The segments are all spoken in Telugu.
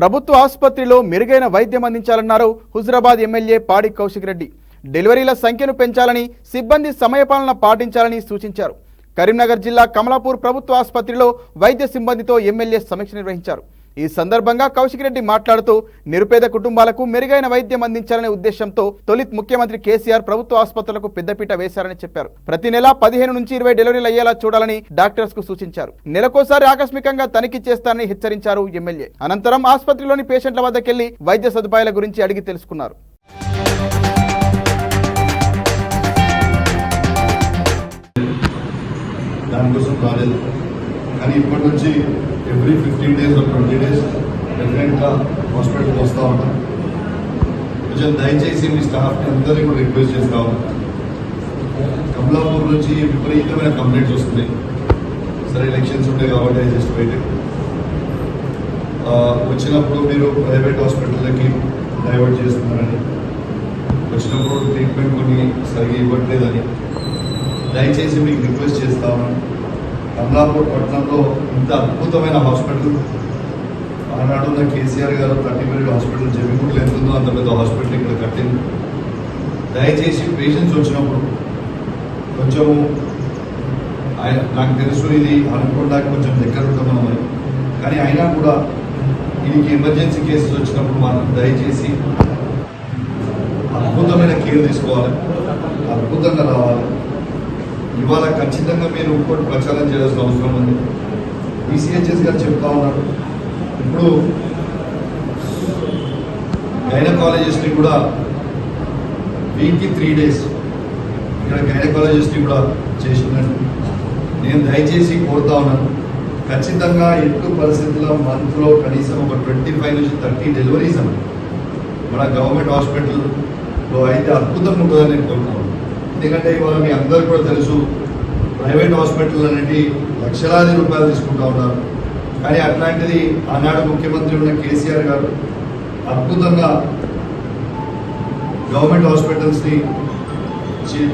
ప్రభుత్వ ఆసుపత్రిలో మెరుగైన వైద్యం అందించాలన్నారు హుజురాబాద్ ఎమ్మెల్యే పాడి కౌశిక్ రెడ్డి. డెలివరీల సంఖ్యను పెంచాలని, సిబ్బంది సమయపాలన పాటించాలని సూచించారు. కరీంనగర్ జిల్లా కమలాపూర్ ప్రభుత్వ ఆసుపత్రిలో వైద్య సిబ్బందితో ఎమ్మెల్యే సమీక్ష నిర్వహించారు. ఈ సందర్భంగా కౌశిక్ రెడ్డి మాట్లాడుతూ నిరుపేద కుటుంబాలకు మెరుగైన వైద్యం అందించాలనే ఉద్దేశంతో తొలిత్ ముఖ్యమంత్రి కేసీఆర్ ప్రభుత్వ ఆసుపత్రులకు పెద్దపీట వేశారని చెప్పారు. ప్రతి నెల 15 నుంచి 20 డెలివరీలు అయ్యేలా చూడాలని డాక్టర్స్ కు సూచించారు. నెలకోసారి ఆకస్మికంగా తనిఖీ చేస్తారని హెచ్చరించారు ఎమ్మెల్యే. అనంతరం ఆసుపత్రిలోని పేషెంట్ల వద్దకెళ్లి వైద్య సదుపాయాల గురించి అడిగి తెలుసుకున్నారు. కానీ ఇప్పటి నుంచి ఎవ్రీ 15 days or 20 days డెఫినెట్గా హాస్పిటల్కి వస్తూ ఉంటాం. కొంచెం దయచేసి మీ స్టాఫ్ని అందరినీ కూడా రిక్వెస్ట్ చేస్తూ ఉంటాం. కమలాపూర్ నుంచి విపరీతమైన కంప్లైంట్స్ వస్తున్నాయి. సరే ఎలక్షన్స్ ఉంటాయి కాబట్టి జస్ట్ వెయిట్. వచ్చినప్పుడు మీరు ప్రైవేట్ హాస్పిటల్కి డైవర్ట్ చేస్తున్నారని, వచ్చినప్పుడు ట్రీట్మెంట్ కొన్ని సరిగా ఇవ్వట్లేదని దయచేసి మీకు రిక్వెస్ట్ చేస్తా ఉన్నాను. కమలాపూర్ పట్టణంలో ఇంత అద్భుతమైన హాస్పిటల్ ఆనాడున్న కేసీఆర్ గారు 30 బెడ్ హాస్పిటల్ జమ్మిగుంటలో ఎంతుందో అంత పెద్ద హాస్పిటల్ ఇక్కడ కట్టింది. దయచేసి పేషెంట్స్ వచ్చినప్పుడు కొంచెము నాకు తెలుసు ఇది అనుకోవడానికి కొంచెం దగ్గర ఉంటామని, కానీ అయినా కూడా దీనికి ఎమర్జెన్సీ కేసెస్ వచ్చినప్పుడు మాత్రం దయచేసి అద్భుతమైన కేర్ తీసుకోవాలి, అద్భుతంగా రావాలి. ఇవాళ ఖచ్చితంగా మీరు ఇంకోటి ప్రచారం చేయాల్సిన అవసరం ఉంది. ఈసీహెచ్ఎస్ గారు చెప్తా ఉన్నారు, ఇప్పుడు గైనకాలజిస్ట్ని కూడా వీక్కి 3 days ఇక్కడ గైనకాలజిస్ట్ని కూడా చేసిందండి. నేను దయచేసి కోరుతా ఉన్నాను, ఖచ్చితంగా ఎటు పరిస్థితుల్లో మంత్లో కనీసం ఒక 25 నుంచి 30 డెలివరీస్ అన్న మన గవర్నమెంట్ హాస్పిటల్లో అయితే అద్భుతంగా ఉంటుందని నేను కోరుతున్నాను. ఎందుకంటే ఇవాళ మీ అందరూ కూడా తెలుసు, ప్రైవేట్ హాస్పిటల్ అనేది లక్షలాది రూపాయలు తీసుకుంటా ఉన్నారు. కానీ అట్లాంటిది ఆనాడు ముఖ్యమంత్రి ఉన్న కేసీఆర్ గారు అద్భుతంగా గవర్నమెంట్ హాస్పిటల్స్ని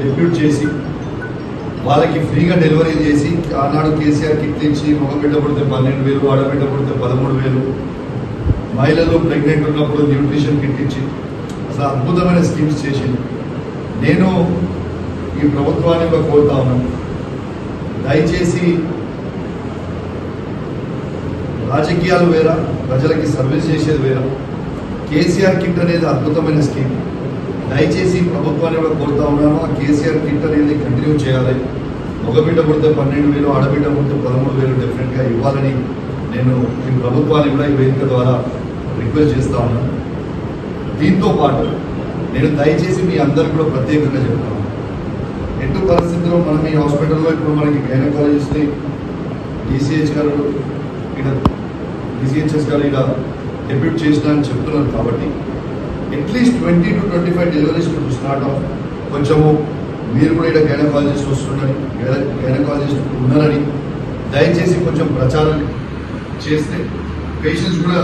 డెప్యూట్ చేసి వాళ్ళకి ఫ్రీగా డెలివరీ చేసి, ఆనాడు కేసీఆర్ కిట్ ఇచ్చి మగబిడ్డ పుడితే 12,000, ఆడబిడ్డ పుడితే 13,000, మహిళలు ప్రెగ్నెంట్ ఉన్నప్పుడు న్యూట్రిషన్ కిట్ ఇచ్చి అసలు అద్భుతమైన స్కీమ్స్ చేసింది. నేను ఈ ప్రభుత్వాన్ని కూడా కోరుతా ఉన్నాను, దయచేసి రాజకీయాలు వేరా, ప్రజలకి సర్వీస్ చేసేది వేరా. కేసీఆర్ కిట్ అనేది అద్భుతమైన స్కీమ్. దయచేసి ప్రభుత్వాన్ని కూడా కోరుతా ఉన్నాను, ఆ కేసీఆర్ కిట్ అనేది కంటిన్యూ చేయాలి. మగబిడ్డ పుడితే 12,000, ఆడబిడ్డ పుడితే 13,000 డెఫినెట్గా ఇవ్వాలని నేను ఈ ప్రభుత్వాన్ని కూడా ఈ వేదిక ద్వారా రిక్వెస్ట్ చేస్తా ఉన్నాను. దీంతో పాటు నేను దయచేసి మీ అందరికి కూడా ప్రత్యేకంగా చెప్తాను, ఎటు పరిస్థితుల్లో మనం ఈ హాస్పిటల్లో ఇప్పుడు మనకి గైనకాలజిస్ట్ని డీసీహెచ్ఎస్ గారు ఇలా డెబ్యూట్ చేసినారని చెప్తున్నారు. కాబట్టి at least 20 to 25 deliveries to start of. కొంచెము మీరు కూడా ఇక్కడ గైనకాలజిస్ట్ వస్తున్నారని, గైనకాలజిస్ట్ ఉన్నారని దయచేసి కొంచెం ప్రచారం చేస్తే పేషెంట్స్ కూడా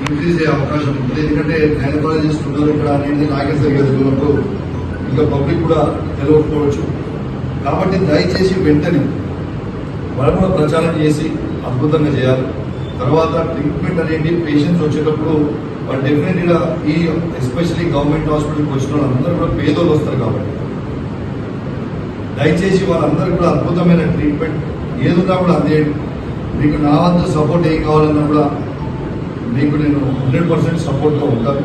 ఇంక్రీజ్ అయ్యే అవకాశం ఉంటుంది. ఎందుకంటే గైనకాలజిస్ట్ ఉన్నారు ఇక్కడ అనేది నాకే సరిగా తెలియనప్పుడు ఇంకా పబ్లిక్ కూడా తెలియకపోవచ్చు. కాబట్టి దయచేసి వెంటనే మనం కూడా ప్రచారం చేసి అద్భుతంగా చేయాలి. తర్వాత ట్రీట్మెంట్ అనేది పేషెంట్స్ వచ్చేటప్పుడు వాళ్ళు డెఫినెట్గా ఈ ఎస్పెషల్లీ గవర్నమెంట్ హాస్పిటల్కి వచ్చిన వాళ్ళందరూ కూడా పేదోళ్ళు వస్తారు. కాబట్టి దయచేసి వాళ్ళందరూ కూడా అద్భుతమైన ట్రీట్మెంట్ ఏదున్నా కూడా అందేయండి. మీకు నా వద్ద సపోర్ట్ ఏం కావాలన్నా కూడా మీకు నేను 100% సపోర్ట్గా ఉంటాను.